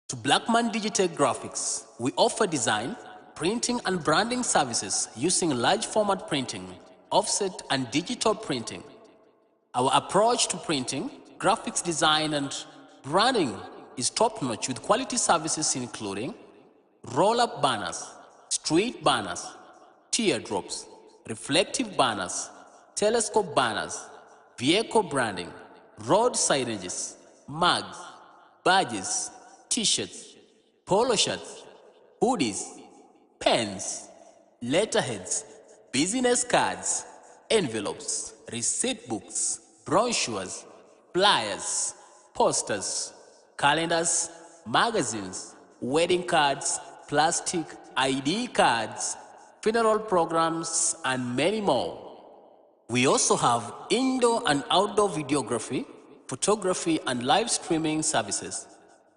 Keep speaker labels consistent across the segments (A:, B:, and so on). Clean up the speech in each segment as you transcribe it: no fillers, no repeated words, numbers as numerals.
A: To Blackman Digital Graphics, we offer design, printing and branding services using large format printing, offset and digital printing. Our approach to printing, graphics design and branding is top-notch with quality services including roll-up banners, street banners, teardrops, reflective banners, telescope banners, vehicle branding, road signages, mugs, badges, t-shirts, polo shirts, hoodies, pens, letterheads, business cards, envelopes, receipt books, brochures, flyers, posters, calendars, magazines, wedding cards, plastic ID cards, funeral programs, and many more. We also have indoor and outdoor videography, photography, and live streaming services.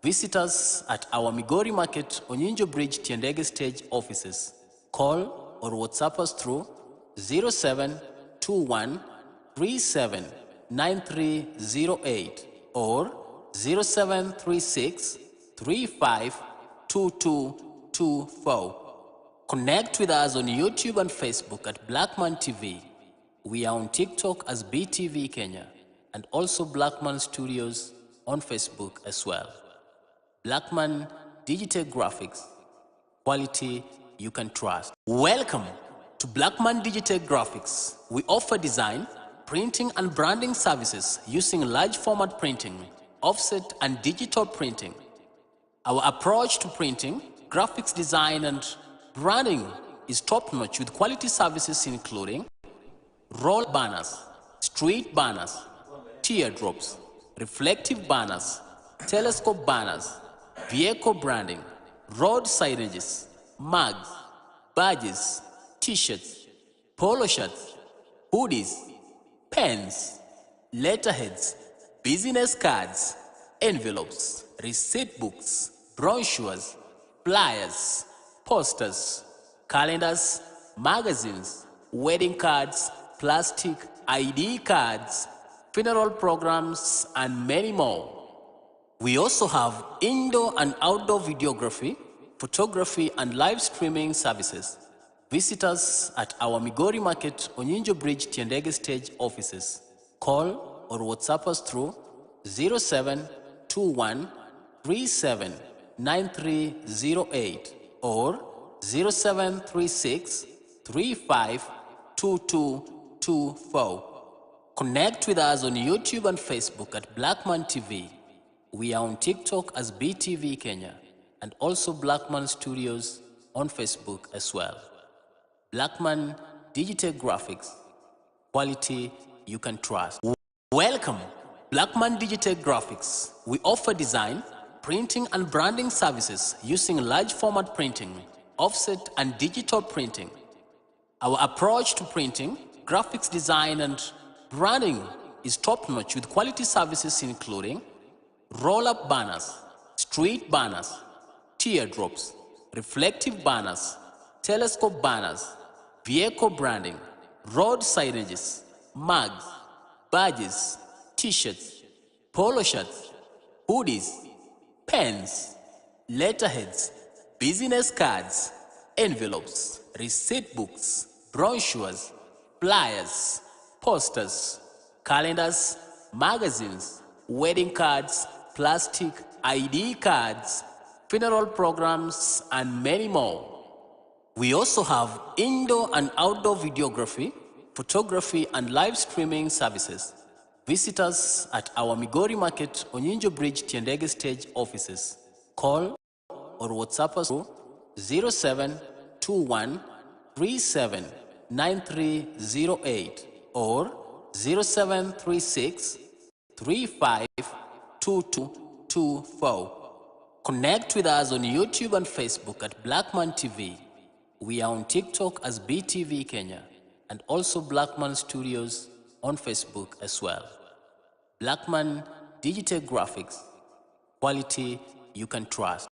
A: Visit us at our Migori Market, Onyinjo Bridge, Tiendege Stage offices. Call or WhatsApp us through 0721 37 9308 or 0736 35 2224. Connect with us on YouTube and Facebook at Blackman TV. We are on TikTok as BTV Kenya and also Blackman Studios on Facebook as well. Blackman Digital Graphics, quality you can trust. Welcome to Blackman Digital Graphics. We offer design, printing and branding services using large format printing, offset and digital printing. Our approach to printing, graphics design and branding is top-notch with quality services including roll banners, street banners, teardrops, reflective banners, telescope banners, vehicle branding, road signages, mugs, badges, t-shirts, polo shirts, hoodies, pens, letterheads, business cards, envelopes, receipt books, brochures, flyers, posters, calendars, magazines, wedding cards, plastic ID cards, funeral programs, and many more. We also have indoor and outdoor videography, photography, and live streaming services. Visit us at our Migori Market, Onyinjo Bridge, Tiendege Stage offices. Call or WhatsApp us through 0721 37 9308 or 0736 35 2224. Connect with us on YouTube and Facebook at Blackman TV. We are on TikTok as BTV Kenya and also Blackman Studios on Facebook as well. Blackman Digital Graphics, quality you can trust. Welcome, Blackman Digital Graphics. We offer design, printing and branding services using large format printing, offset and digital printing. Our approach to printing, graphics design and branding is top-notch with quality services including roll-up banners, street banners, teardrops, reflective banners, telescope banners, vehicle branding, road signages, mugs, badges, t-shirts, polo shirts, hoodies, pens, letterheads, business cards, envelopes, receipt books, brochures, flyers, posters, calendars, magazines, wedding cards, plastic ID cards, funeral programs, and many more. We also have indoor and outdoor videography, photography, and live streaming services. Visit us at our Migori Market, Onyinjo Bridge, Tiendege Stage offices. Call or WhatsApp us through 0721 37 9308 or 0736 35 2224. Connect with us on YouTube and Facebook at Blackman TV. We are on TikTok as BTV Kenya and also Blackman Studios on Facebook as well. Blackman Digital Graphics, quality you can trust.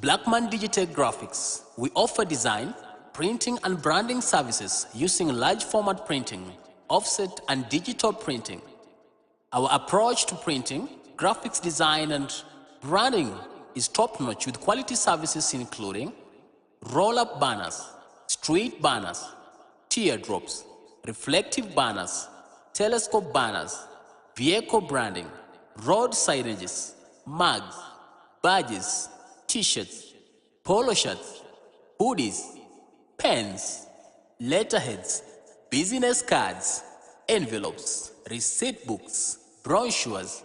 A: Blackman Digital Graphics, we offer design, printing and branding services using large format printing, offset and digital printing. Our approach to printing, graphics design and branding is top-notch with quality services including roll-up banners, street banners, teardrops, reflective banners, telescope banners, vehicle branding, road signages, mugs, badges, t-shirts, polo shirts, hoodies, pens, letterheads, business cards, envelopes, receipt books, brochures,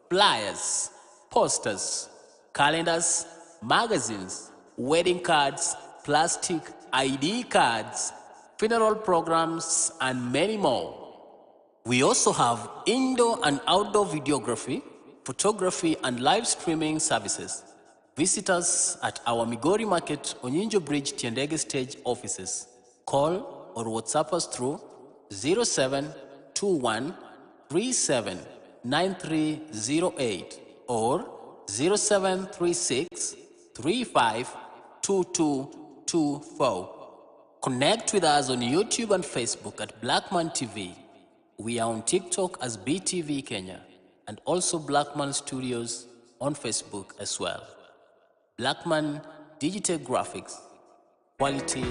A: flyers, posters, calendars, magazines, wedding cards, plastic ID cards, funeral programs, and many more. We also have indoor and outdoor videography, photography, and live streaming services. Visit us at our Migori Market, Onyinjo Bridge, Tiendege Stage offices. Call or WhatsApp us through 0721 379308 or 0736 352224. Connect with us on YouTube and Facebook at Blackman TV. We are on TikTok as BTV Kenya and also Blackman Studios on Facebook as well. Blackman Digital Graphics, quality.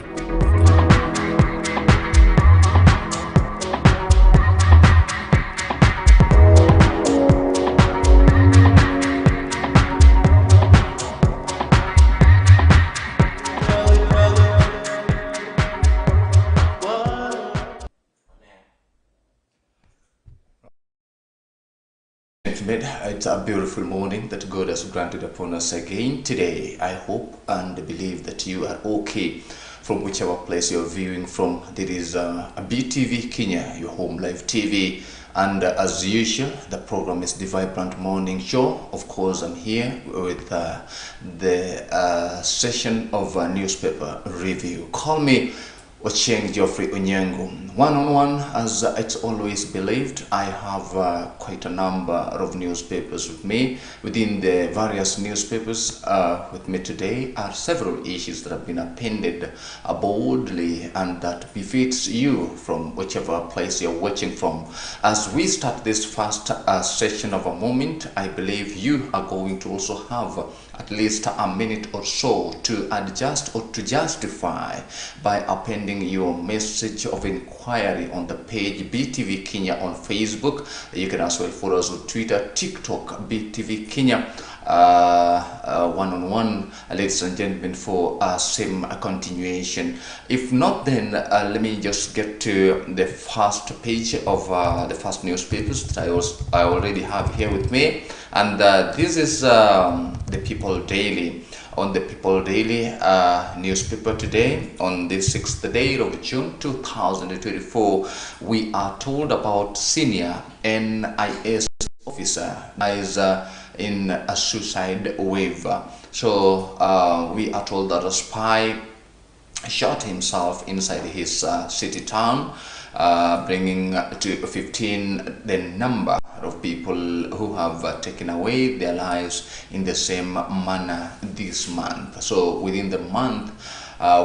B: It's a beautiful morning that God has granted upon us again today. I hope and believe that you are okay from whichever place you're viewing from. There is a BTV Kenya, your home live TV, and as usual, the program is the Vibrant Morning Show. Of course, I'm here with the session of newspaper review. Call me Ocheng Geoffrey Onyango. One-on-one, as it's always believed, I have quite a number of newspapers with me. Within the various newspapers with me today are several issues that have been appended boldly and that befits you from whichever place you're watching from. As we start this first session of a moment, I believe you are going to also have at least a minute or so to adjust or to justify by appending your message of inquiry on the page BTV Kenya on Facebook. You can as well follow us on Twitter, TikTok, BTV Kenya. One-on-one, ladies and gentlemen, for same continuation. If not, then let me just get to the first page of the first newspapers that I already have here with me, and this is the People Daily. On the People Daily newspaper today, on the 6th day of June 2024, we are told about senior NIS officer is in a suicide wave. So we are told that a spy shot himself inside his city town, bringing to 15 the number of people who have taken away their lives in the same manner this month. So within the month,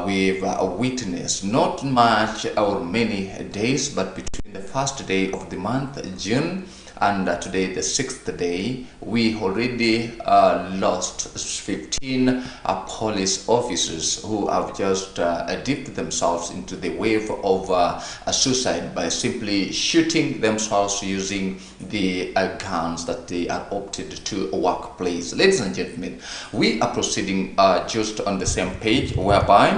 B: we've witnessed not much or many days, but between the first day of the month, June, and today the 6th day, we already lost 15 police officers who have just dipped themselves into the wave of suicide by simply shooting themselves using the guns that they are opted to workplace. Ladies and gentlemen, we are proceeding just on the same page, whereby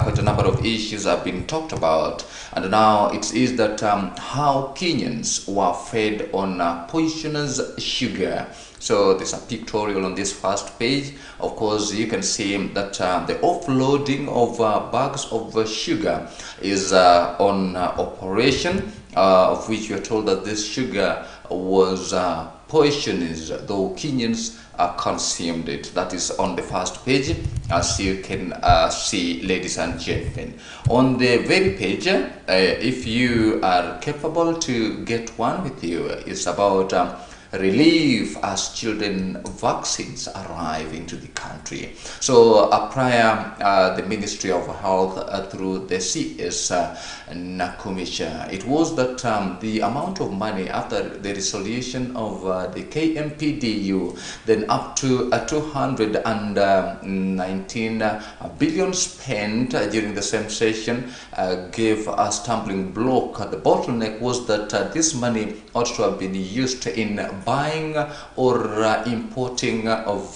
B: quite a number of issues have been talked about, and now it is that how Kenyans were fed on poisonous sugar. So there's a pictorial on this first page. Of course, you can see that the offloading of bags of sugar is on operation, of which we are told that this sugar was poisonous, though Kenyans consumed it. That is on the first page, as you can see, ladies and gentlemen. On the very page, if you are capable to get one with you, it's about relief as children vaccines arrive into the country. So prior, the Ministry of Health through the CS Nakumisha, it was that the amount of money after the resolution of the KMPDU, then up to 219 billion spent during the same session, gave a stumbling block. The bottleneck was that this money ought to have been used in buying or importing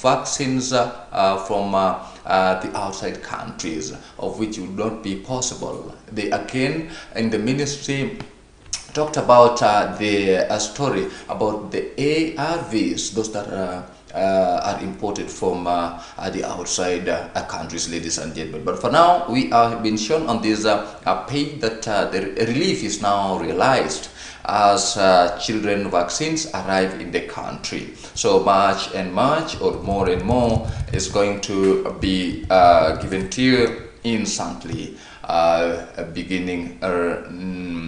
B: vaccines from the outside countries, of which would not be possible. They again in the ministry talked about the story about the ARVs, those that are imported from the outside countries, ladies and gentlemen. But for now, we have been shown on this page that the relief is now realized as children vaccines arrive in the country. So much and much, or more and more, is going to be given to you instantly, beginning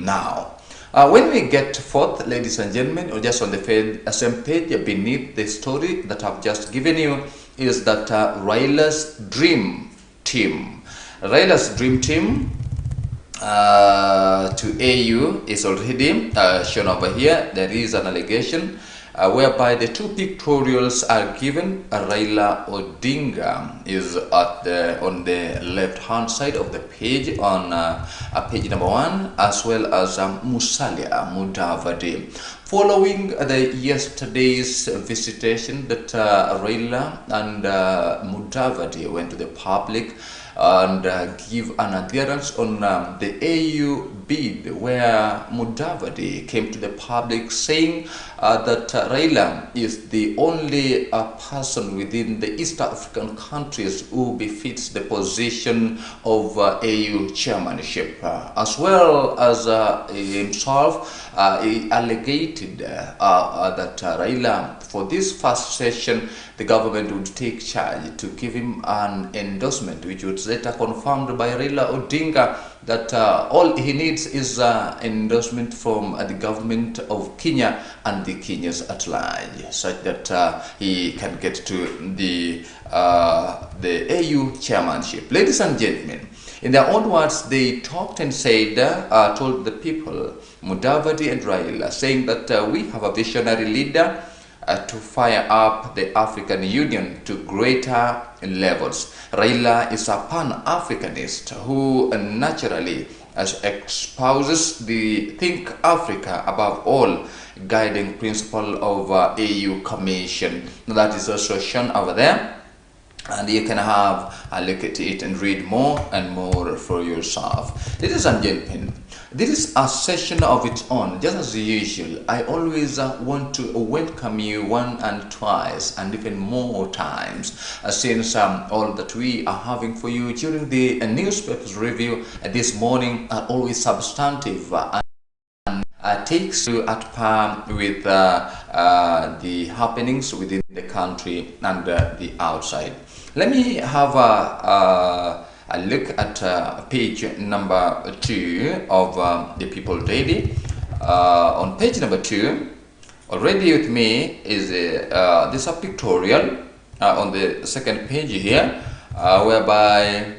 B: now. When we get forth, ladies and gentlemen, or just on the same page beneath the story that I've just given you, is that Raila's dream team. Raila's dream team to AU is already shown over here. There is an allegation whereby the two pictorials are given. Raila Odinga is at on the left hand side of the page on page number 1, as well as Musalia Mudavadi. Following the yesterday's visitation that Raila and Mudavadi went to the public and give an adherence on the AU bid, where Mudavadi came to the public saying that Raila is the only person within the East African countries who befits the position of AU chairmanship, as well as himself. He alleged that Raila, for this first session, the government would take charge to give him an endorsement, which would later confirmed by Raila Odinga that all he needs is endorsement from the government of Kenya and the Kenyans at large, such that he can get to the AU chairmanship. Ladies and gentlemen, in their own words, they talked and said, told the people, Mudavadi and Raila, saying that we have a visionary leader to fire up the African Union to greater levels. Raila is a pan-Africanist who naturally espouses the Think Africa above all guiding principle of AU Commission. That is also shown over there, and you can have a look at it and read more and more for yourself. Ladies and gentlemen, this is a session of its own. Just as usual, I always want to welcome you one and twice and even more times, since all that we are having for you during the newspapers review this morning are always substantive and takes you at par with the happenings within the country and the outside. Let me have a look at page number 2 of the People Daily. On page number 2, already with me is this a pictorial on the second page here, whereby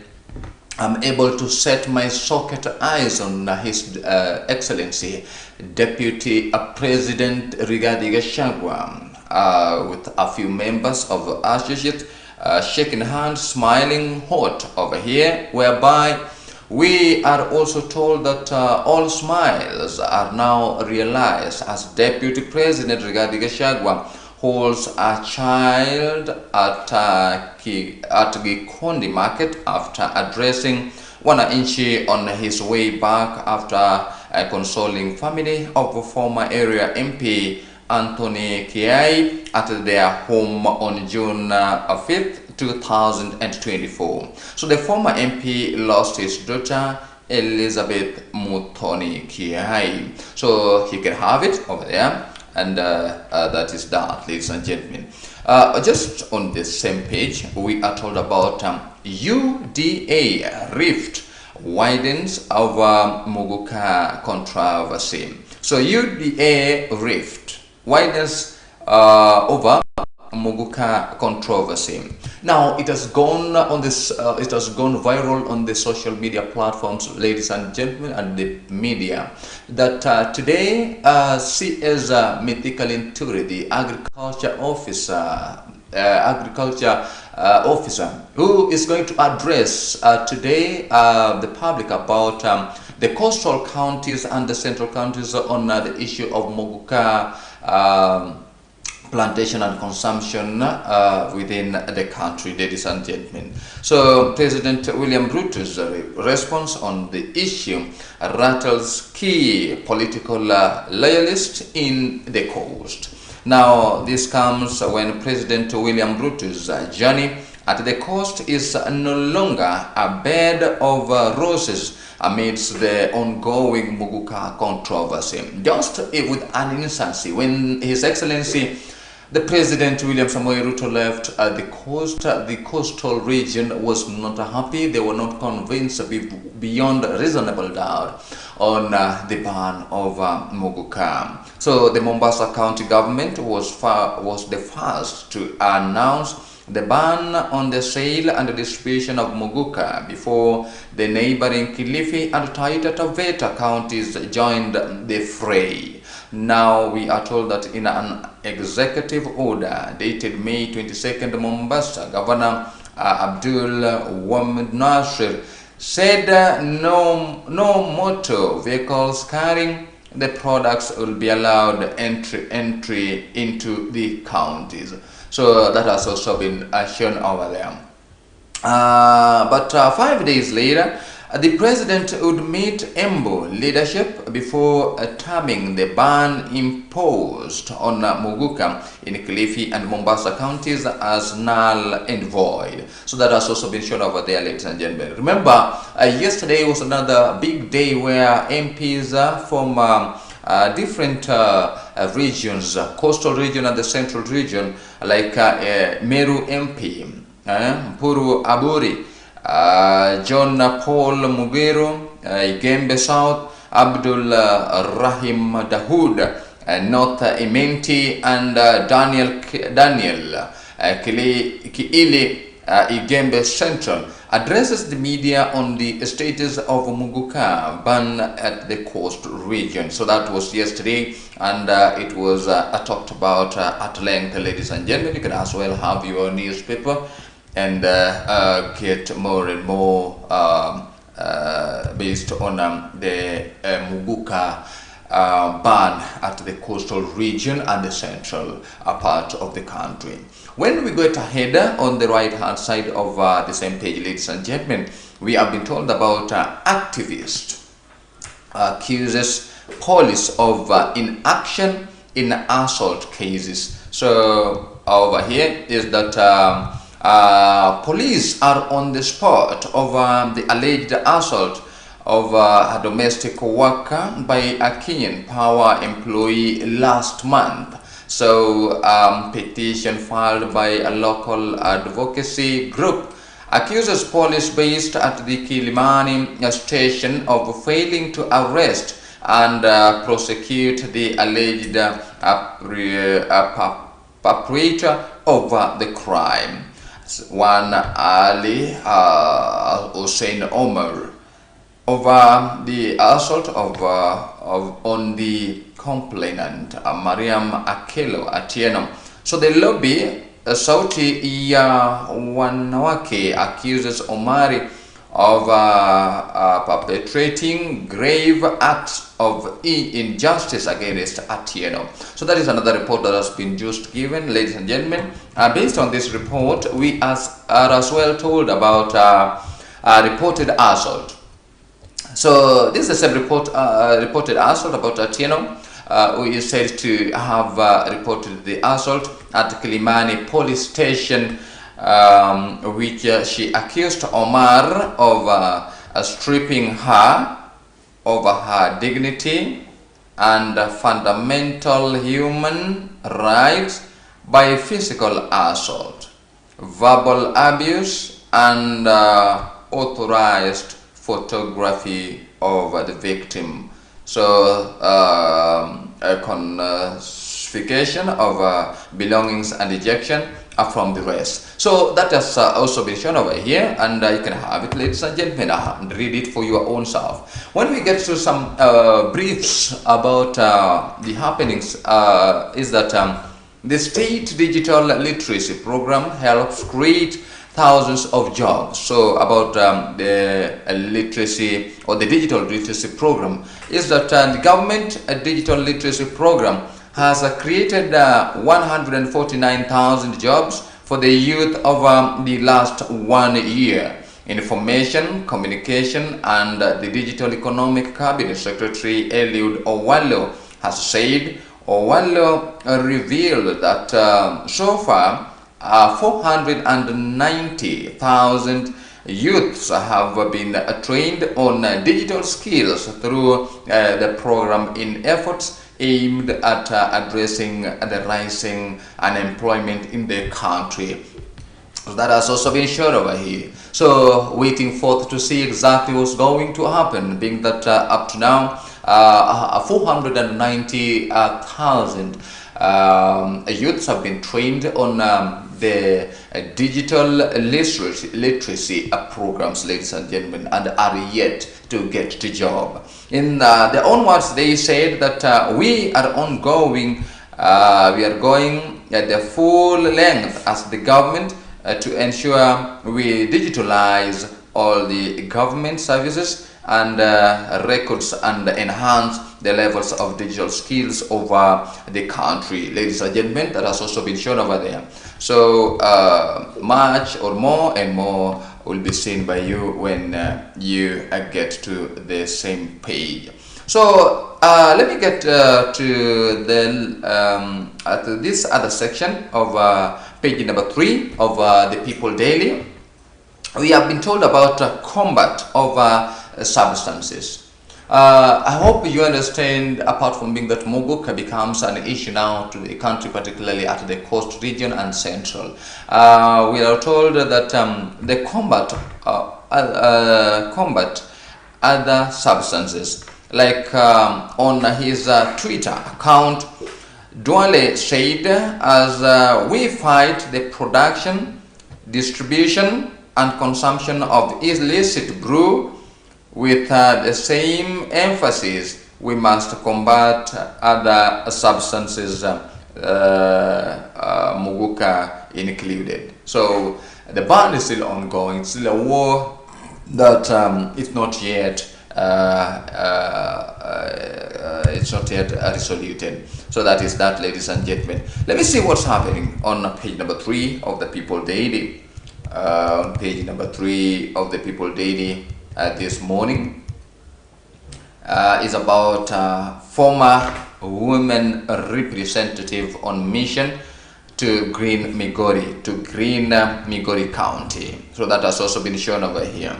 B: I'm able to set my socket eyes on His Excellency Deputy President Rigathi Gachagua with a few members of associate shaking hands, smiling hot over here, whereby we are also told that all smiles are now realized as Deputy President Rigathi Gachagua holds a child at Gikondi Market after addressing Wananchi on his way back after consoling family of former area MP Anthony Kiai at their home on June 5th, 2024. So the former MP lost his daughter Elizabeth Muthoni Kiai. So he can have it over there, and that is that, ladies and gentlemen. Just on the same page, we are told about UDA rift widens over Muguka controversy. So UDA rift widens over Muguka controversy. Now it has gone on this. It has gone viral on the social media platforms, ladies and gentlemen, and the media. That today, CS Mythically Nturi, the agriculture officer, who is going to address today the public about the coastal counties and the central counties on the issue of Muguka plantation and consumption within the country, ladies and gentlemen. So President William Ruto's response on the issue rattles key political loyalists in the coast. Now this comes when President William Ruto's journey at the coast is no longer a bed of roses amidst the ongoing Muguka controversy. Just with an instance, when His Excellency the President William Samoei Ruto left the coastal region was not happy. They were not convinced beyond reasonable doubt on the ban of Muguka. So the Mombasa County government was the first to announce the ban on the sale and the distribution of Muguka before the neighboring Kilifi and Taita Taveta counties joined the fray. Now we are told that in an executive order dated May 22nd, Mombasa, Governor Abdul Wahid Nasir said no motor vehicles carrying the products will be allowed entry into the counties. So that has also been shown over there. But 5 days later, the president would meet Embu leadership before terming the ban imposed on Muguka in Kilifi and Mombasa counties as null and void. So that has also been shown over there, ladies and gentlemen. Remember, yesterday was another big day where MPs from different regions, coastal region and the central region, like Meru MP, Mpuru Aburi, John Paul Mugiru, Igembe South, Abdul Rahim Dahoud, North Imenti, and Daniel Kiili Igembe Central addresses the media on the status of Muguka ban at the coast region. So that was yesterday, and it was talked about at length, ladies and gentlemen. You can as well have your newspaper and get more and more based on the Muguka ban at the coastal region and the central part of the country. When we go ahead on the right hand side of the same page, ladies and gentlemen, we have been told about activist accuses police of inaction in assault cases. So over here is that police are on the spot of the alleged assault of a domestic worker by a Kenyan Power employee last month. So petition filed by a local advocacy group accuses police based at the Kilimani station of failing to arrest and prosecute the alleged perpetrator of the crime. One Ali Hussein Omar over the assault on the complainant Mariam Akelo ATIEN. So the lobby Sauti ya Wanawake accuses Omari of perpetrating grave acts of injustice against ATIEN. So that is another report that has been just given, ladies and gentlemen. Based on this report, we are as well told about reported assault. So this is the same reported assault about ATIEN, who is said to have reported the assault at Kilimani police station, which she accused Omar of stripping her of her dignity and fundamental human rights by physical assault, verbal abuse, and authorized photography of the victim. So identification of belongings and ejection from the rest. So that has also been shown over here, and you can have it, ladies and gentlemen, and read it for your own self. When we get to some briefs about the happenings, is that the state digital literacy program helps create thousands of jobs. So about the literacy or the digital literacy program is that the government digital literacy program has created 149,000 jobs for the youth of the last 1 year. Information, Communication and the Digital Economic Cabinet Secretary Eliud Owalo has said. Owalo revealed that so far 490,000 youths have been trained on digital skills through the program in efforts aimed at addressing the rising unemployment in the country. So that has also been shown over here. So waiting forth to see exactly what's going to happen, being that up to now 490,000 youths have been trained on the digital literacy programs, ladies and gentlemen, and are yet to get to job. In their own words, they said that we are ongoing, we are going at the full length as the government to ensure we digitalize all the government services and records and enhance the levels of digital skills over the country. Ladies and gentlemen, that has also been shown over there. So much or more and more will be seen by you when you get to the same page. So let me get to this other section of page number 3 of the People Daily. We have been told about combat of substances. I hope you understand, apart from being that Muguka becomes an issue now to the country, particularly at the coast region and central. We are told that the combat other substances, like on his Twitter account, Duale said, as we fight the production, distribution and consumption of illicit brew with the same emphasis, we must combat other substances, Muguka included. So the ban is still ongoing. It's still a war that it's not yet resoluted. So that is that, ladies and gentlemen. Let me see what's happening on page number 3 of the People Daily. On page number 3 of the People Daily this morning is about former women representative on mission to green Migori County. So that has also been shown over here.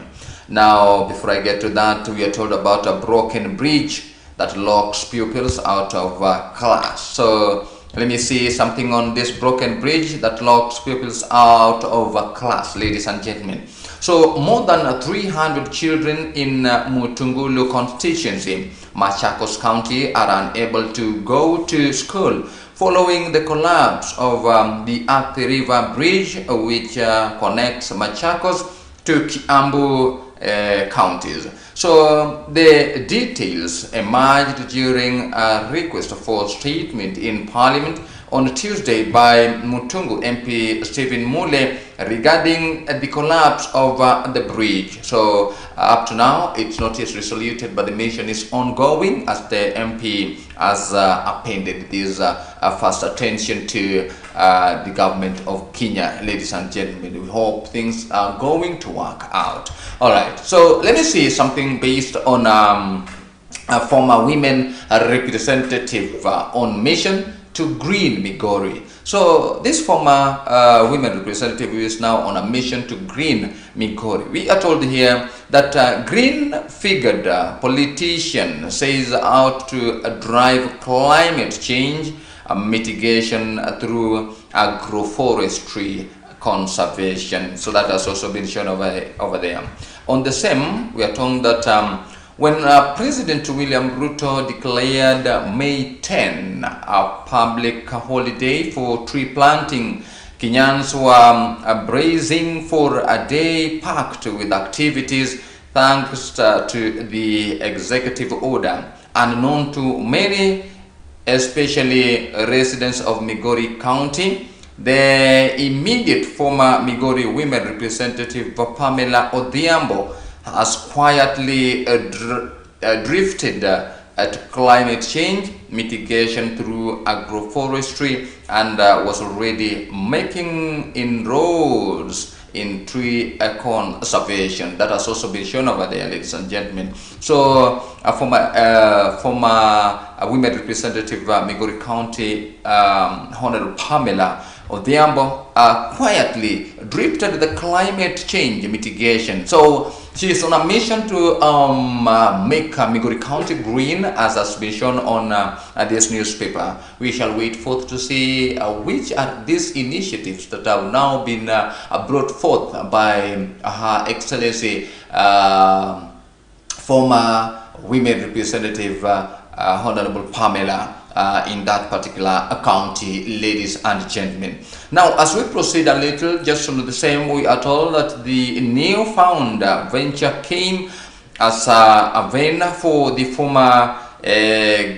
B: Now, before I get to that, we are told about a broken bridge that locks pupils out of class. So let me see something on this broken bridge that locks pupils out of class, ladies and gentlemen. So more than 300 children in Mutungulu constituency, Machakos County, are unable to go to school following the collapse of the Athi River Bridge, which connects Machakos to Kiambu counties. So the details emerged during a request for statement in Parliament on Tuesday by Mutungu MP Stephen Mule regarding the collapse of the bridge. So up to now, it's not yet resoluted, but the mission is ongoing as the MP has appended this first attention to the government of Kenya. Ladies and gentlemen, we hope things are going to work out. All right, so let me see something based on a former women representative on mission to green Migori. So this former women representative is now on a mission to green Migori. We are told here that green-figured politician says out to drive climate change mitigation through agroforestry conservation. So that has also been shown over there. On the same, we are told that When President William Ruto declared May 10 a public holiday for tree planting, Kenyans were bracing for a day packed with activities thanks to the executive order. Unknown to many, especially residents of Migori County, the immediate former Migori women representative Pamela Odhiambo has quietly drifted at climate change mitigation through agroforestry and was already making inroads in tree conservation. That has also been shown over there, ladies and gentlemen. So former women representative Migori County Honorable Pamela Odhiambo quietly drifted the climate change mitigation. So she is on a mission to make Migori County green, as has been shown on this newspaper. We shall wait forth to see which are these initiatives that have now been brought forth by Her Excellency former women representative Honorable Pamela in that particular county, ladies and gentlemen. Now, as we proceed a little, just on the same, we are told that the newfound venture came as a vein for the former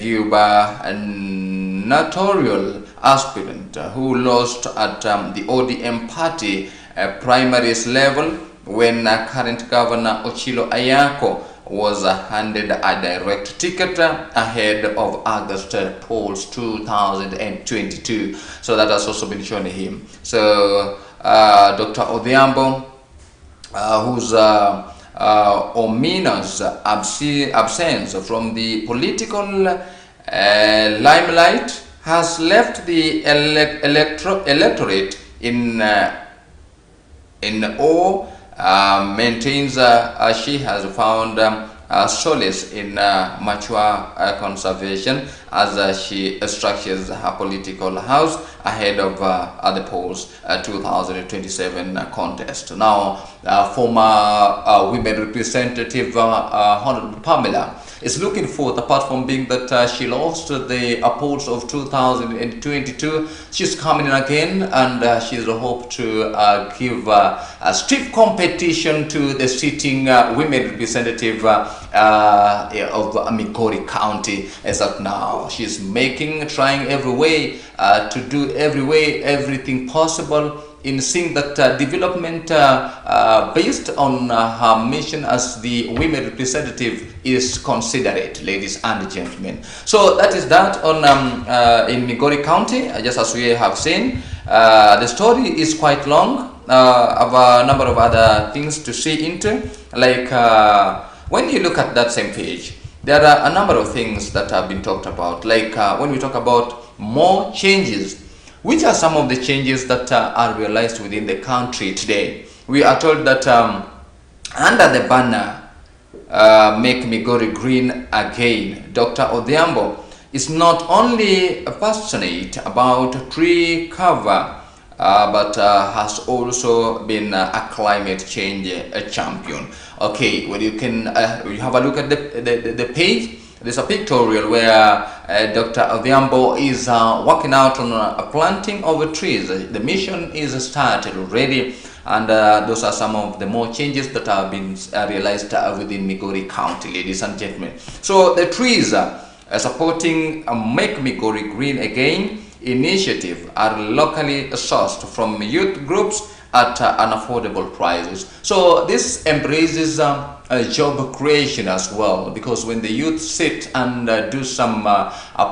B: gubernatorial aspirant who lost at the ODM party primaries level when current Governor Ochilo Ayako was handed a direct ticket ahead of August polls 2022. So that has also been shown him. So Dr. Odhiambo, whose ominous absence from the political limelight has left the electorate in awe, maintains she has found solace in mature conservation as she structures her political house ahead of the polls 2027 contest. Now, former women representative Honorable Pamela is looking forth, apart from being that she lost the polls of 2022, she's coming in again, and she's hoped to give a stiff competition to the sitting women representative of Migori County. As of now, she's trying every way to do everything possible in seeing that development based on her mission as the women representative is considerate, ladies and gentlemen. So that is that on in Migori County. Just as we have seen, the story is quite long. Have a number of other things to see into, like when you look at that same page, there are a number of things that have been talked about, like when we talk about more changes. Which are some of the changes that are realized within the country today? We are told that under the banner Make Migori Green Again, Dr. Odhiambo is not only passionate about tree cover, but has also been a climate change champion. Okay, well, you can you have a look at the page. There's a pictorial where Dr. Odhiambo is working out on a planting of trees. The mission is started already, and those are some of the more changes that have been realized within Migori County, ladies and gentlemen. So the trees supporting Make Migori Green Again initiative are locally sourced from youth groups at unaffordable prices. So this embraces job creation as well, because when the youth sit and do some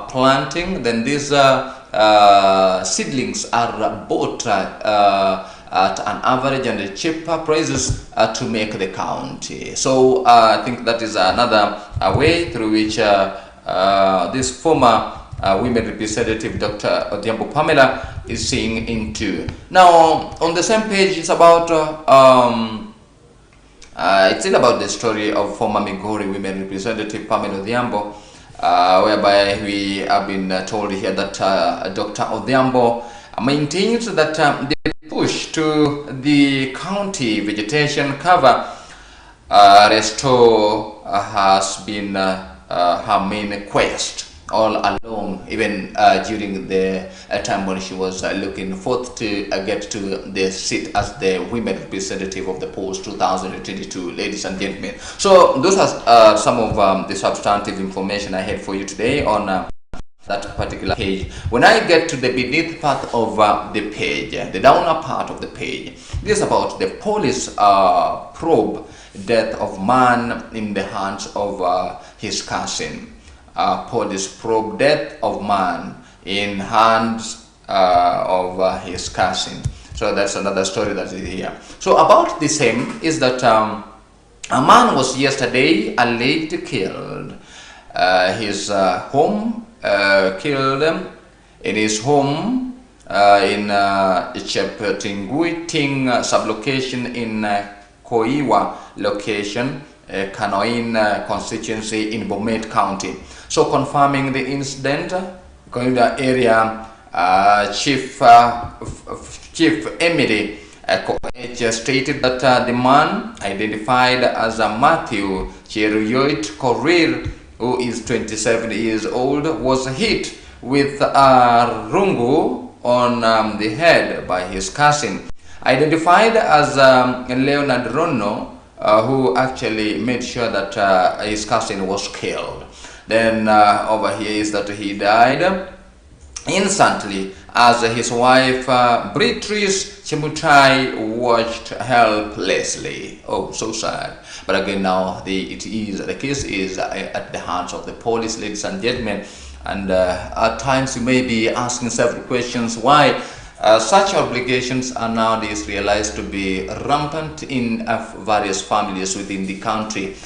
B: planting, then these seedlings are bought at an average and cheaper prices to make the county. So I think that is another way through which this former women representative Dr. Odhiambo Pamela is seeing into. Now, on the same page, it's about it's still about the story of former Migori women representative Pamela Odhiambo, whereby we have been told here that Dr. Odhiambo maintains that the push to the county vegetation cover restore has been her main quest all along, even during the time when she was looking forth to get to the seat as the women representative of the post 2022, ladies and gentlemen. So those are some of the substantive information I had for you today on that particular page. When I get to the beneath part of the page, the downer part of the page, this is about the police probe death of man in the hands of his cousin. Police probe death of man in hands of his cousin. So that's another story that is here. So about the same is that a man was yesterday alleged killed. His home killed in his home in Cheptinguiting sublocation in Koiwa location, Kanoin constituency in Bomet County. So confirming the incident, going to the area, Chief Emily stated that the man identified as Matthew Cheruyoit Korir, who is 27 years old, was hit with a rungu on the head by his cousin, identified as Leonard Rono, who actually made sure that his cousin was killed. Then over here is that he died instantly as his wife Beatrice Chemutai watched helplessly. Oh, so sad. But again, now the case is at the hands of the police, ladies and gentlemen. And at times you may be asking several questions why such obligations are nowadays realized to be rampant in various families within the country.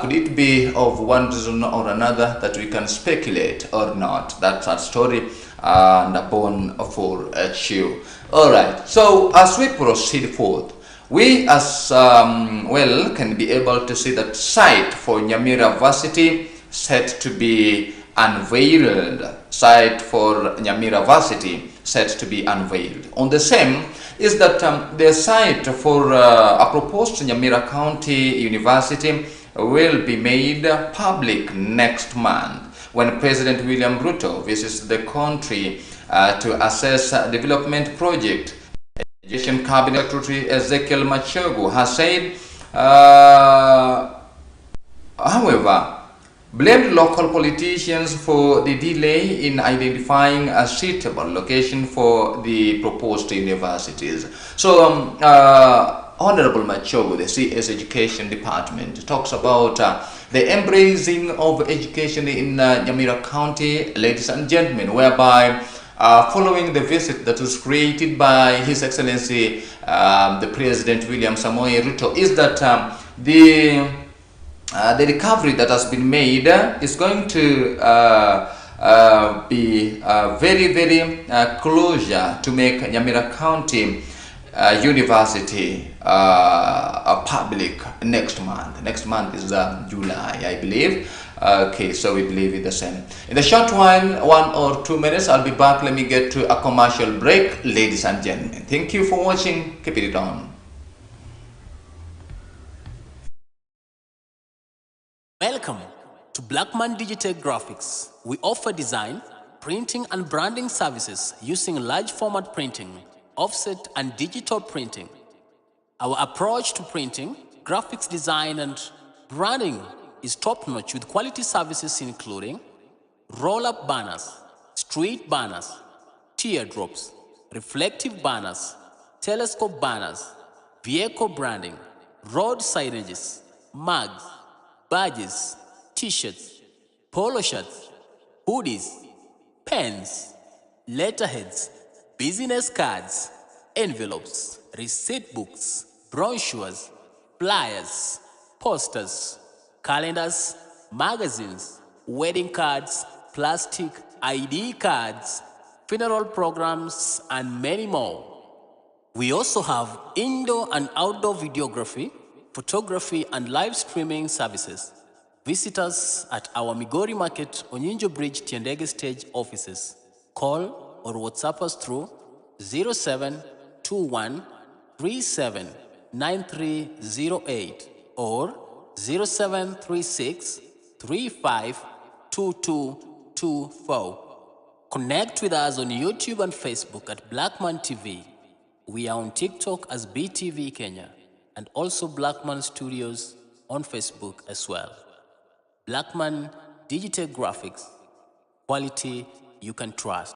B: Could it be of one reason or another that we can speculate or not? That's a story and a bone for a chew. Alright, so as we proceed forth, we as well can be able to see that site for Nyamira Varsity set to be unveiled. Site for Nyamira Varsity set to be unveiled. On the same is that the site for a proposed Nyamira County University will be made public next month when President William Ruto visits the country to assess a development project. Education Cabinet Secretary Ezekiel Machogu has said, however, blamed local politicians for the delay in identifying a suitable location for the proposed universities. So, Honorable Machogu, the CS Education Department, talks about the embracing of education in Nyamira County, ladies and gentlemen, whereby following the visit that was created by His Excellency the President William Samoei Ruto, is that the recovery that has been made is going to be very, very closure to make Nyamira County University a public next month. Next month is July, I believe. Okay, so we believe it the same. In the short while, 1 or 2 minutes, I'll be back. Let me get to a commercial break, ladies and gentlemen. Thank you for watching. Keep it on.
A: Welcome to Blackman Digital Graphics. We offer design, printing and branding services using large format printing, offset and digital printing. Our approach to printing, graphics design and branding is top-notch with quality services including roll-up banners, street banners, teardrops, reflective banners, telescope banners, vehicle branding, road signages, mugs, badges, t-shirts, polo shirts, hoodies, pens, letterheads, business cards, envelopes, receipt books, brochures, flyers, posters, calendars, magazines, wedding cards, plastic ID cards, funeral programs, and many more. We also have indoor and outdoor videography, photography, and live streaming services. Visit us at our Migori Market, Onyinjo Bridge, Tiendege Stage offices. Call or WhatsApp us through 0721 379308 or 0736 352224. Connect with us on YouTube and Facebook at Blackman TV. We are on TikTok as BTV Kenya and also Blackman Studios on Facebook as well. Blackman Digital Graphics. Quality you can trust.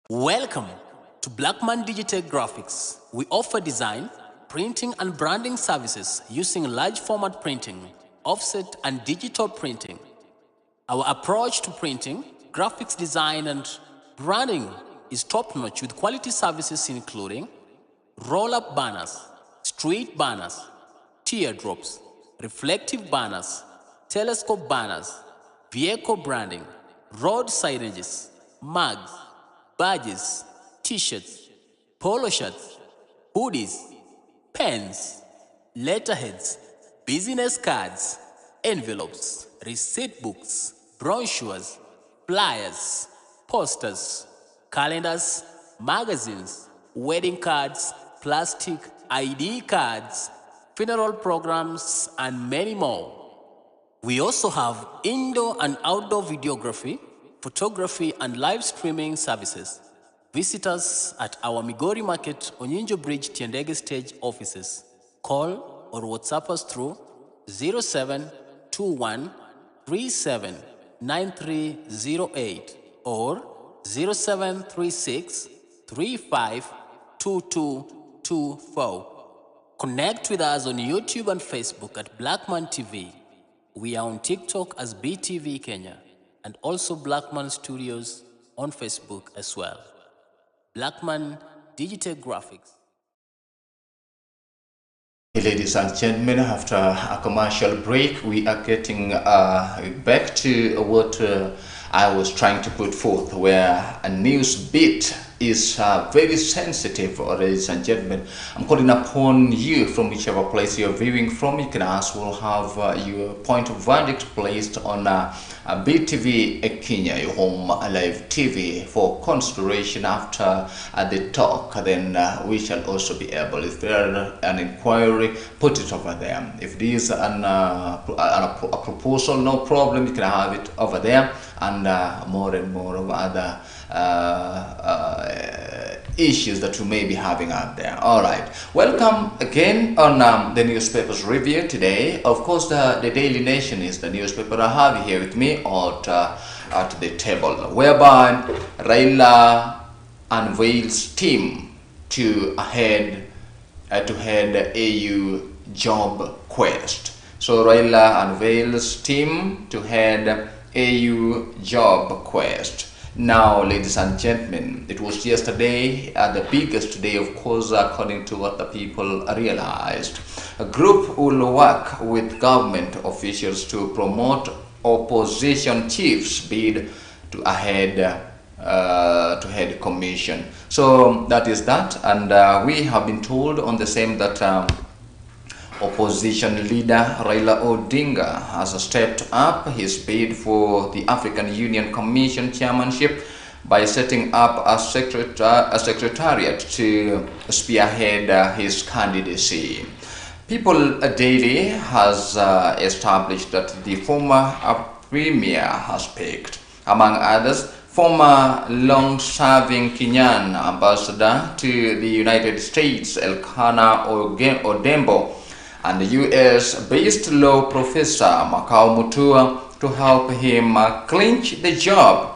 A: Welcome to Blackman Digital Graphics. We offer design, printing and branding services using large format printing, offset and digital printing. Our approach to printing, graphics design and branding is top-notch with quality services including roll-up banners, street banners, teardrops, reflective banners, telescope banners, vehicle branding, road signages, mugs, badges, t-shirts, polo shirts, hoodies, pens, letterheads, business cards, envelopes, receipt books, brochures, flyers, posters, calendars, magazines, wedding cards, plastic ID cards, funeral programs, and many more. We also have indoor and outdoor videography, photography, and live streaming services. Visit us at our Migori Market, Onyinjo Bridge, Tiendege Stage offices. Call or WhatsApp us through 0721 379308 or 0736 352224. Connect with us on YouTube and Facebook at Blackman TV. We are on TikTok as BTV Kenya and also Blackman Studios on Facebook as well. Blackman Digital Graphics.
B: Ladies and gentlemen, after a commercial break, we are getting back to what I was trying to put forth, where a news beat is very sensitive, ladies and gentlemen. I'm calling upon you from whichever place you're viewing from. You can as well have your point of verdict placed on BTV Kenya, your home live TV, for consideration after the talk. Then we shall also be able, if there an inquiry, put it over there. If there is a proposal, no problem, you can have it over there, and more and more of other issues that you may be having out there. All right, welcome again on the newspapers review today. Of course, the Daily Nation is the newspaper I have here with me at the table, whereby Raila unveils team to head AU job quest. So Raila unveils team to head AU job quest. Now, ladies and gentlemen, it was yesterday, the biggest day, of course, according to what the people realized. A group will work with government officials to promote opposition chiefs' bid to head commission. So that is that, and we have been told on the same that opposition leader Raila Odinga has stepped up his bid for the African Union Commission chairmanship by setting up a secretariat to spearhead his candidacy. People Daily has established that the former premier has picked, among others, former long-serving Kenyan ambassador to the United States Elkanah Odembo, and the US-based law professor Makau Mutua to help him clinch the job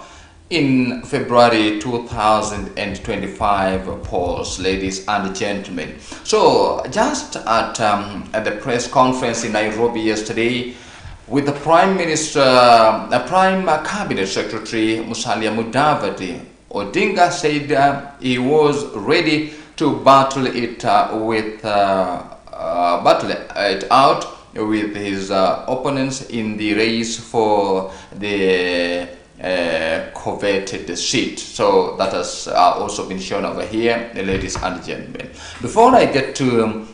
B: in February 2025 polls, ladies and gentlemen. So just at the press conference in Nairobi yesterday, with the Prime Minister, Prime Cabinet Secretary Musalia Mudavadi, Odinga said he was ready to battle it out with his opponents in the race for the coveted seat. So that has also been shown over here, ladies and gentlemen. Before I get to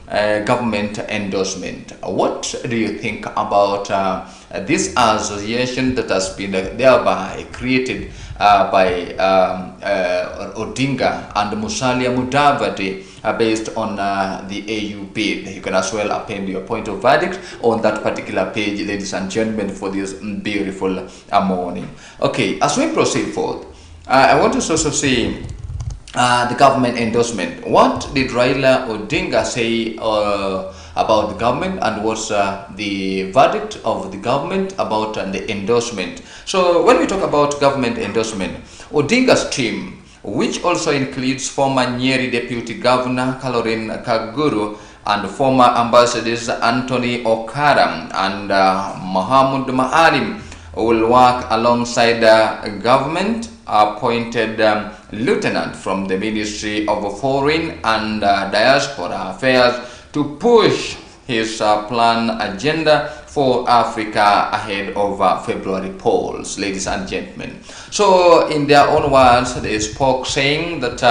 B: government endorsement, what do you think about this association that has been thereby created by Odinga and Musalia Mudavadi based on the AU bid? You can as well append your point of verdict on that particular page, ladies and gentlemen, for this beautiful morning. Okay, as we proceed forth, I want to also see the government endorsement. What did Raila Odinga say about the government, and what's the verdict of the government about the endorsement? So when we talk about government endorsement, Odinga's team, which also includes former Nyeri Deputy Governor Caroline Kaguru and former ambassadors Anthony Okara and Mohammed Maalim, will work alongside the government appointed lieutenant from the Ministry of Foreign and Diaspora Affairs to push his plan agenda for Africa ahead of February polls, ladies and gentlemen. So in their own words, they spoke saying that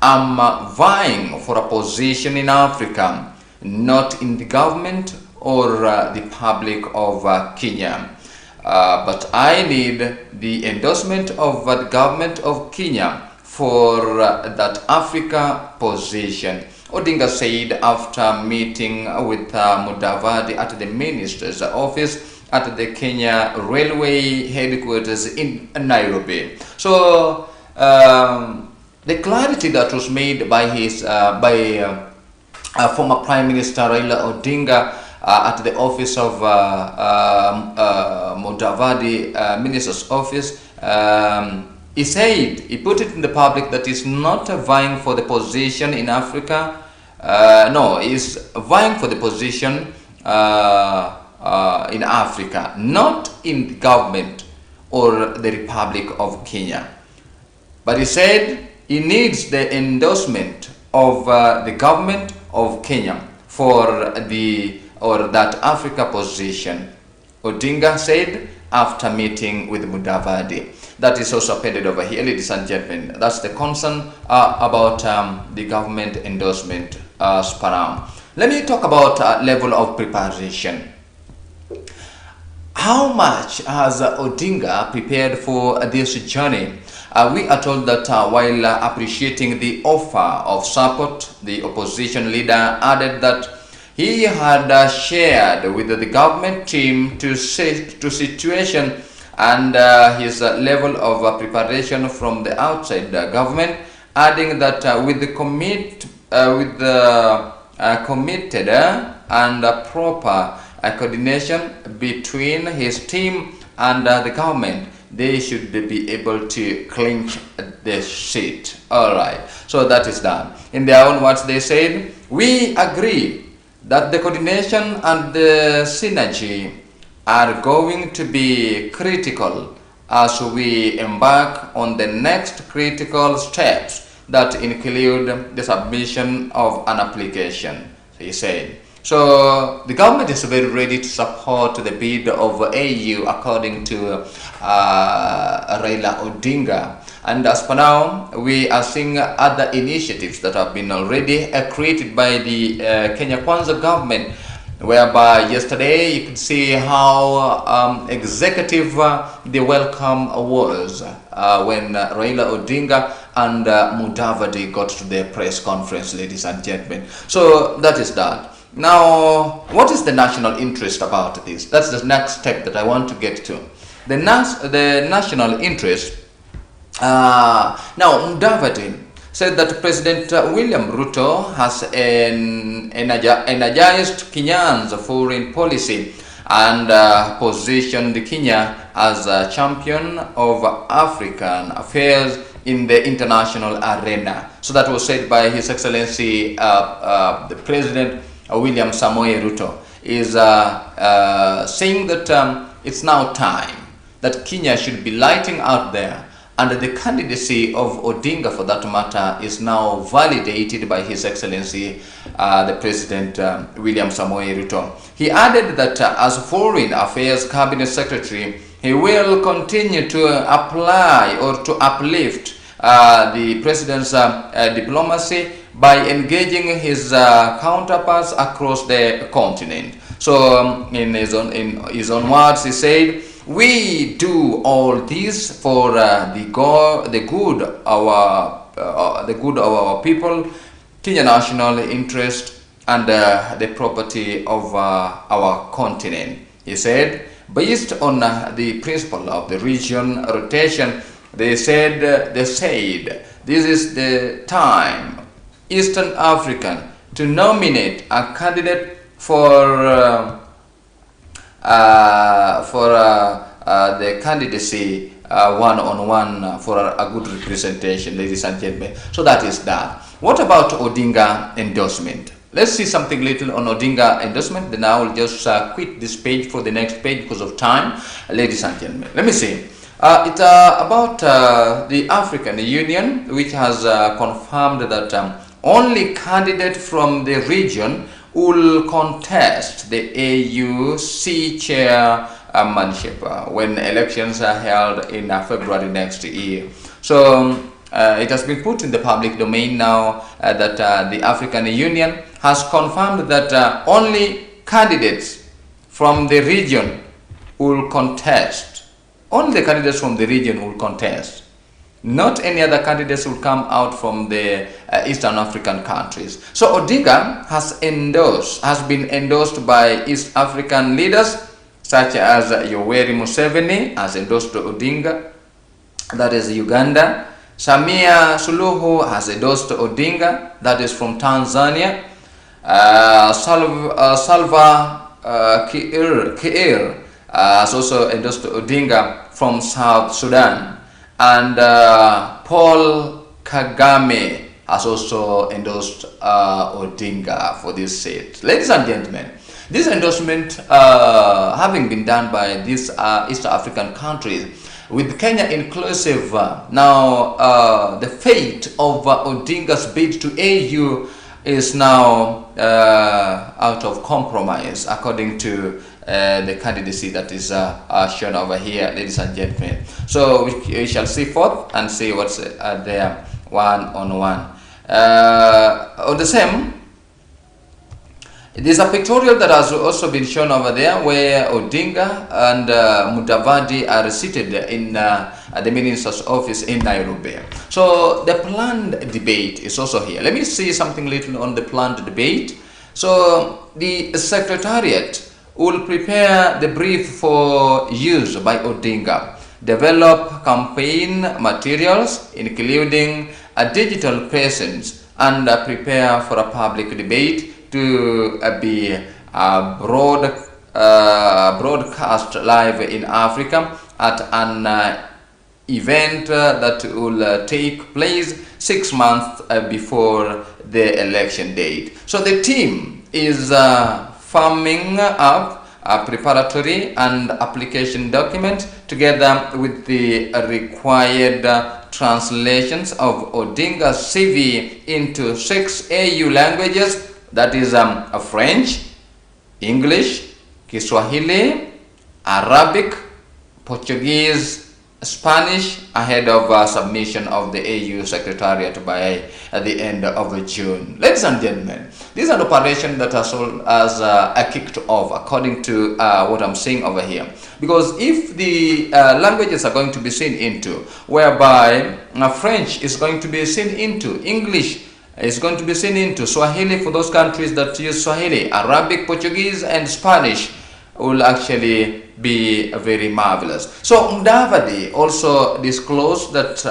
B: I'm vying for a position in Africa, not in the government or the public of Kenya. But I need the endorsement of the government of Kenya for that Africa position, Odinga said after meeting with Mudavadi at the minister's office at the Kenya Railway headquarters in Nairobi. So the clarity that was made by his former Prime Minister Raila Odinga at the office of Mudavadi minister's office, he said, he put it in the public that he's not vying for the position in Africa. No, he's vying for the position in Africa, not in the government or the Republic of Kenya. But he said he needs the endorsement of the government of Kenya for that Africa position, Odinga said after meeting with Mudavadi. That is also appended over here, ladies and gentlemen. That's the concern about the government endorsement per now. Let me talk about level of preparation. How much has Odinga prepared for this journey? We are told that while appreciating the offer of support, the opposition leader added that he had shared with the government team to situation and his level of preparation from the outside government, adding that with the committed and proper coordination between his team and the government, they should be able to clinch the seat. All right, so that is done. In their own words, they said, we agree that the coordination and the synergy are going to be critical as we embark on the next critical steps that include the submission of an application, he said. So the government is very ready to support the bid of AU according to Raila Odinga. And as per now, we are seeing other initiatives that have been already created by the Kenya Kwanza government, whereby yesterday you could see how executive the welcome was when Raila Odinga and Mudavadi got to their press conference, ladies and gentlemen. So that is that. Now, what is the national interest about this? That's the next step that I want to get to. The national interest. Now, Mudavadi said that President William Ruto has energized Kenya's foreign policy and positioned Kenya as a champion of African affairs in the international arena. So that was said by His Excellency the President William Samoei Ruto, is saying that it's now time that Kenya should be lighting out there, and the candidacy of Odinga, for that matter, is now validated by His Excellency the President William Samoei Ruto. He added that as Foreign Affairs Cabinet Secretary, he will continue to apply or to uplift the President's diplomacy by engaging his counterparts across the continent. So in his own words, he said, we do all this for the good of our people, Kenya national interest, and the property of our continent. He said, based on the principle of the region rotation, they said this is the time Eastern African to nominate a candidate for the candidacy one-on-one for a good representation, ladies and gentlemen. So that is that. What about Odinga endorsement? Let's see something little on Odinga endorsement. Then I will just quit this page for the next page because of time, ladies and gentlemen. Let me see. It's about the African Union, which has confirmed that only candidate from the region will contest the AUC chairmanship when elections are held in February next year. So it has been put in the public domain now that the African Union has confirmed that only candidates from the region will contest. Only the candidates from the region will contest. Not any other candidates will come out from the Eastern African countries. So Odinga has been endorsed by East African leaders such as Yoweri Museveni has endorsed Odinga, that is Uganda. Samia Suluhu has endorsed Odinga, that is from Tanzania. Salva Kiir has also endorsed Odinga from South Sudan. And Paul Kagame has also endorsed Odinga for this seat. Ladies and gentlemen, this endorsement having been done by these East African countries, with Kenya inclusive, now the fate of Odinga's bid to AU is now out of compromise, according to the candidacy that is shown over here, ladies and gentlemen. So we shall see forth and see what's there one on one. On the same, it is a pictorial that has also been shown over there where Odinga and Mudavadi are seated in the minister's office in Nairobi. So the planned debate is also here. Let me see something little on the planned debate. So the secretariat will prepare the brief for use by Odinga, develop campaign materials including a digital presence, and prepare for a public debate to be broadcast live in Africa at an event that will take place 6 months before the election date. So the team is firming up a preparatory and application document together with the required translations of Odinga's CV into 6 AU languages, that is French, English, Kiswahili, Arabic, Portuguese, Spanish, ahead of submission of the AU Secretariat by the end of June. Ladies and gentlemen, this is an operation that has kicked off according to what I'm seeing over here. Because if the languages are going to be seen into, whereby French is going to be seen into, English is going to be seen into, Swahili for those countries that use Swahili, Arabic, Portuguese, and Spanish will actually be very marvelous. So Mudavadi also disclosed that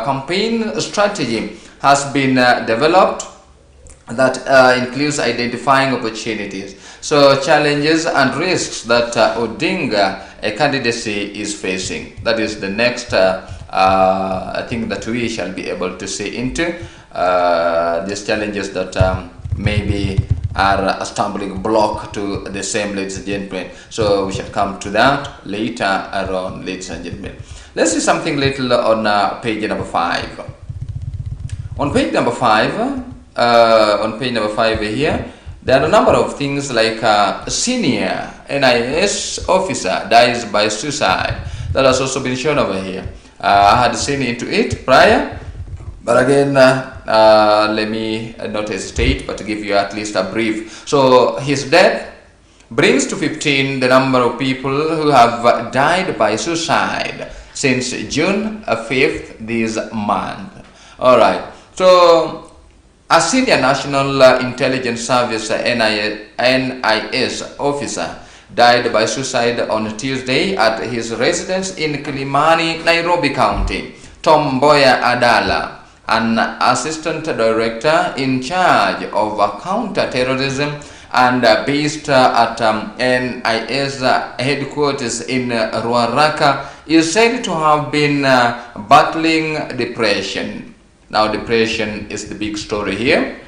B: campaign strategy has been developed that includes identifying opportunities, so challenges and risks that Odinga candidacy is facing. That is the next thing that we shall be able to see into these challenges that maybe are a stumbling block to the same, ladies and gentlemen. So we shall come to that later on, ladies and gentlemen. Let's see something little on page number 5. On page number 5, here, there are a number of things like a senior NIS officer dies by suicide. That has also been shown over here. I had seen into it prior, but again, let me not hesitate but give you at least a brief. So his death brings to 15 the number of people who have died by suicide since June 5th this month. Alright, so a senior National Intelligence Service NIS officer died by suicide on Tuesday at his residence in Kilimani, Nairobi County. Tom Mboya Adala, an assistant director in charge of counter-terrorism and based at NIS headquarters in Ruaraka, is said to have been battling depression. Now, depression is the big story here.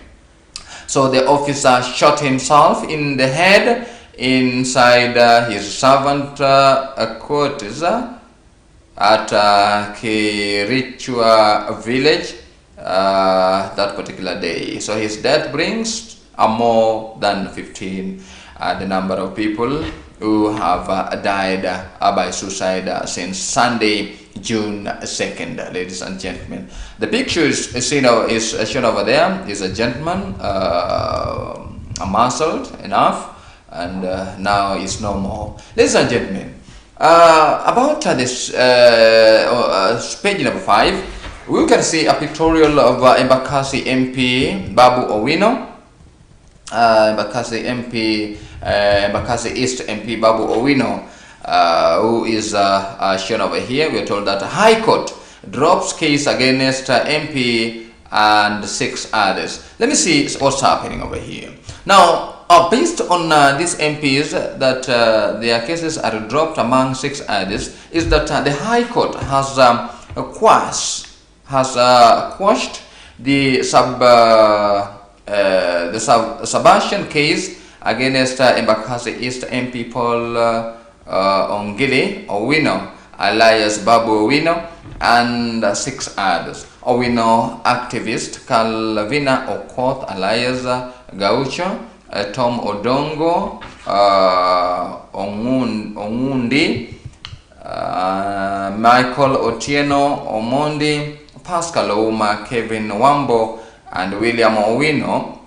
B: So the officer shot himself in the head inside his servant quarters at Kirichua village that particular day. So his death brings more than 15 the number of people who have died by suicide since Sunday, June 2nd, ladies and gentlemen. The picture is shown over there. Is a gentleman, muscled enough, and now is no more. Ladies and gentlemen, about this page number 5, we can see a pictorial of Embakasi MP Babu Owino. Embakasi East MP Babu Owino, who is shown over here. We are told that High Court drops case against MP and 6 others. Let me see what's happening over here. Now, based on these MPs that their cases are dropped among 6 others, is that the High Court has quashed the subversion case against Embakasi East MP Paul Ongile Owino, alias Babu Owino, and 6 others. Owino activist Calvina Okoth, alias Gaucho, Tom Odongo, Ongundi, Michael Otieno Omondi, Pascal Ouma, Kevin Wambo, and William Owino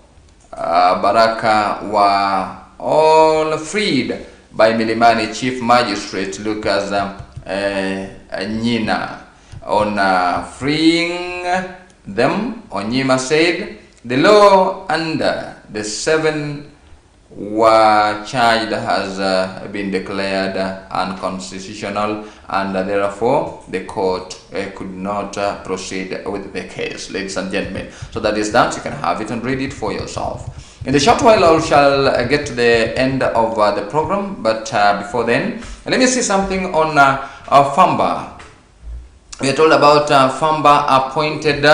B: Baraka were all freed by Milimani Chief Magistrate Lucas Nyina. On freeing them, Onyima said, the law and the 7 were charged has been declared unconstitutional, and therefore the court could not proceed with the case, ladies and gentlemen. So that is that. You can have it and read it for yourself. In the short while, I shall get to the end of the program, but before then, let me see something on Famba. We are told about Famba appointed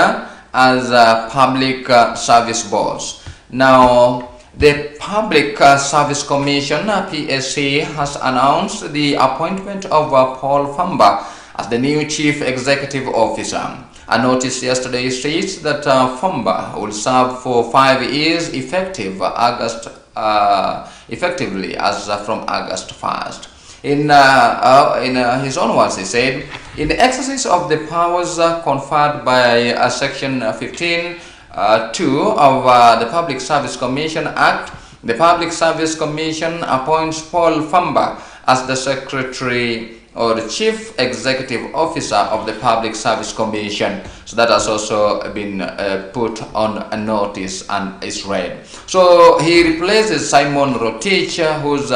B: as public service boss. Now, the Public Service Commission, PSC, has announced the appointment of Paul Famba as the new Chief Executive Officer. A notice yesterday states that Famba will serve for 5 years effectively as from August 1st. In his own words, he said, in the exercise of the powers conferred by Section 15(2) of the Public Service Commission Act, the Public Service Commission appoints Paul Famba as the Secretary or the Chief Executive Officer of the Public Service Commission. So that has also been put on a notice and is read. So he replaces Simon Rotich, whose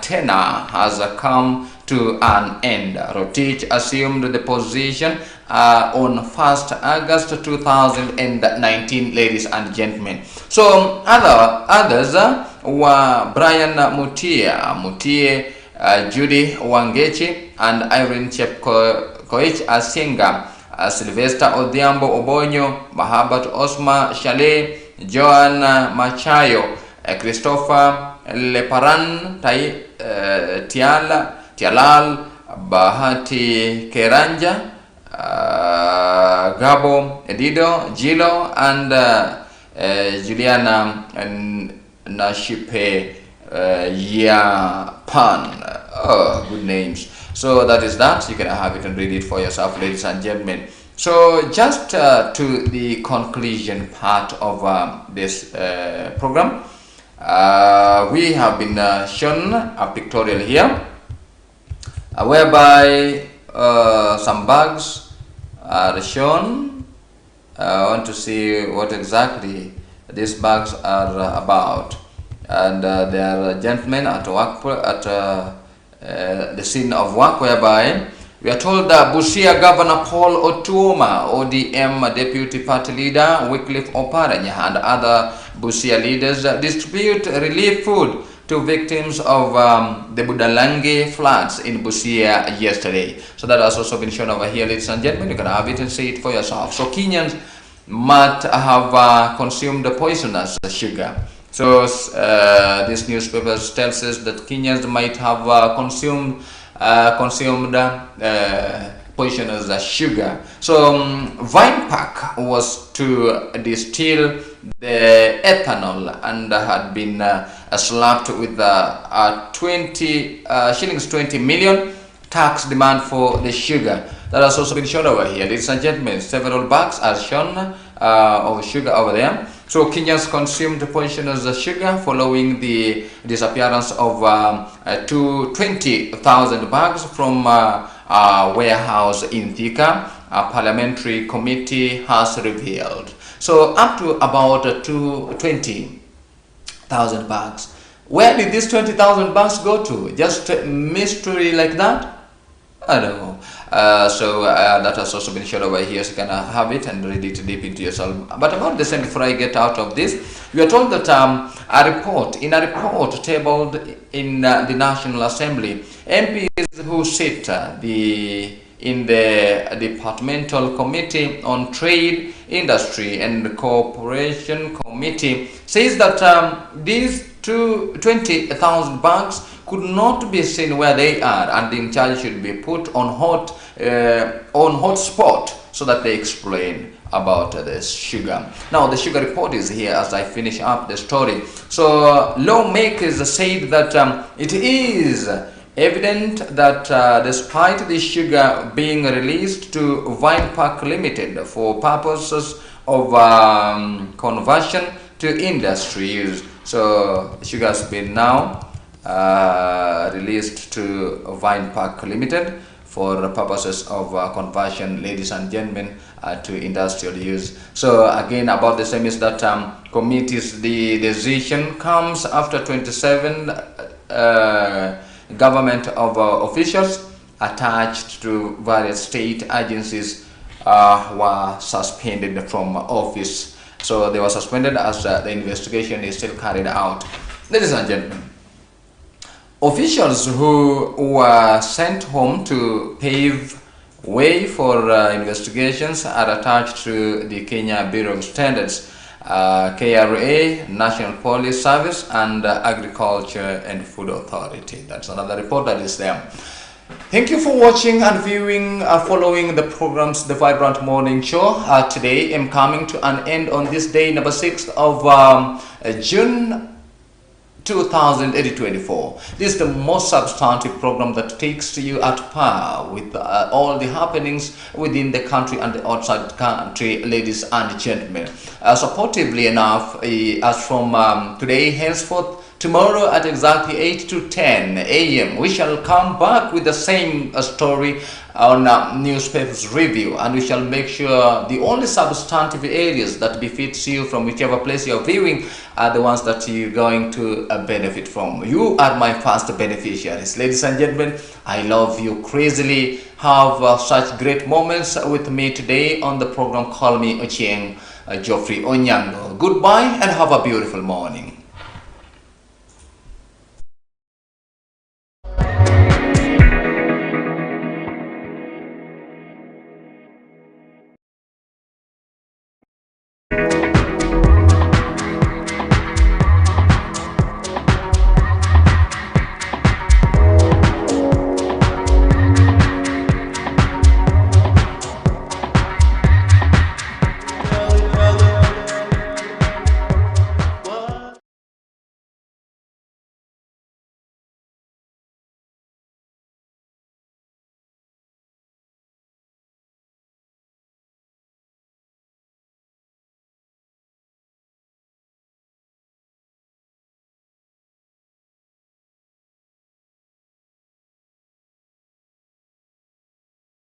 B: tenure has come to an end. Rotich assumed the position on 1st August 2019, ladies and gentlemen. So others were Brian Mutie, Judy Wangechi, and Irene Chepkoech Asinga, Sylvester Odhiambo Obonyo, Mahabat Osma Shale, Joan Machayo, Christopher Leparan Tialal, Bahati Keranja, Gabo Edido, Gilo, and Juliana Nashipe Yapan. Oh, good names. So that is that. You can have it and read it for yourself, ladies and gentlemen. So just to the conclusion part of this program, we have been shown a pictorial here whereby some bags are shown. I want to see what exactly these bags are about. And there are gentlemen at work at the scene of work, whereby we are told that Busia Governor Paul Otuoma, ODM Deputy Party Leader Wycliffe Oparanya, and other Busia leaders distribute relief food to victims of the Budalangi floods in Busia yesterday. So that has also been shown over here, ladies and gentlemen. You can have it and see it for yourself. So Kenyans might have consumed poisonous sugar. So this newspaper tells us that Kenyans might have consumed poisonous sugar. So Vine Park was to distill the ethanol and had been slapped with a 20 shillings 20 million tax demand for the sugar. That has also been shown over here, ladies and gentlemen. Several bags are shown of sugar over there. So Kenyans consumed poisonous sugar following the disappearance of 20,000 bags from a warehouse in Thika, a parliamentary committee has revealed. So up to about 20,000 bags. Where did these 20,000 bags go to? Just a mystery like that? I don't know. That has also been shown over here, so you can have it and read it deep into yourself. But about the same, before I get out of this, we are told that a report tabled in the National Assembly, MPs who sit in the Departmental Committee on Trade, Industry and Cooperation Committee says that these 20,000 bags could not be seen where they are, and the in charge should be put on hot spot so that they explain about the sugar. Now the sugar report is here as I finish up the story. So lawmakers said that it is evident that despite the sugar being released to Vine Park Limited for purposes of conversion to industry use, so sugar has been now released to Vine Park Limited for purposes of conversion, ladies and gentlemen, to industrial use. So again, about the same is that committees, the decision comes after 27 government of officials attached to various state agencies were suspended from office. So they were suspended as the investigation is still carried out. Ladies and gentlemen, officials who were sent home to pave way for investigations are attached to the Kenya Bureau of Standards, KRA, National Police Service, and Agriculture and Food Authority. That's another report that is there. Thank you for watching and viewing, following the programs, The Vibrant Morning Show. Today I'm coming to an end on this day, number 6th of June 2024. This is the most substantive program that takes you at par with all the happenings within the country and the outside country, ladies and gentlemen. Supportively enough, as from today henceforth, tomorrow at exactly 8 to 10 a.m. we shall come back with the same story on newspapers review, and we shall make sure the only substantive areas that befits you from whichever place you're viewing are the ones that you're going to benefit from. You are my first beneficiaries. Ladies and gentlemen, I love you crazily. Have such great moments with me today on the program. Call me Ochieng Geoffrey Onyango. Goodbye and have a beautiful morning.